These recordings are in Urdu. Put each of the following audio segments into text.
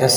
10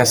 10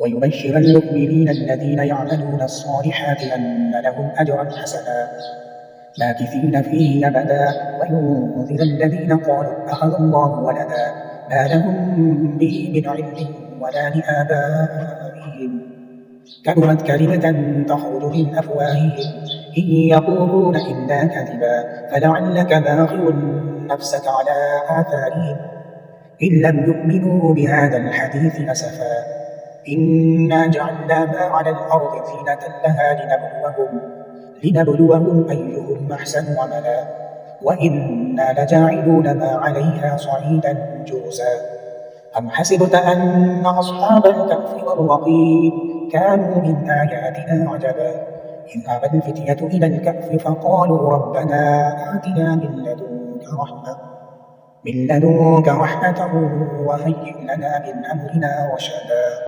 ويبشر المؤمنين الذين يعملون الصالحات أن لهم أجرا حسنا ماكثين فيه أبدا وينذر الذين قالوا اتخذ الله ولدا ما لهم به من علم ولا لآبائهم كبرت كلمة تخرج من أفواههم إن يقولون إلا كذبا فلعلك باخع نفسك على آثارهم إن لم يؤمنوا بهذا الحديث أسفا إنا جعلنا ما على الأرض زينة لها لنبلوهم أيهم أحسن عملا وإنا لجاعلون ما عليها صعيدا جرزا أم حسبت أن أصحاب الكهف والرقيم كانوا من آياتنا عجبا إذ أبى الفتية إلى الكهف فقالوا ربنا آتنا من لدنك رحمة وهيئ لنا من أمرنا رشدا.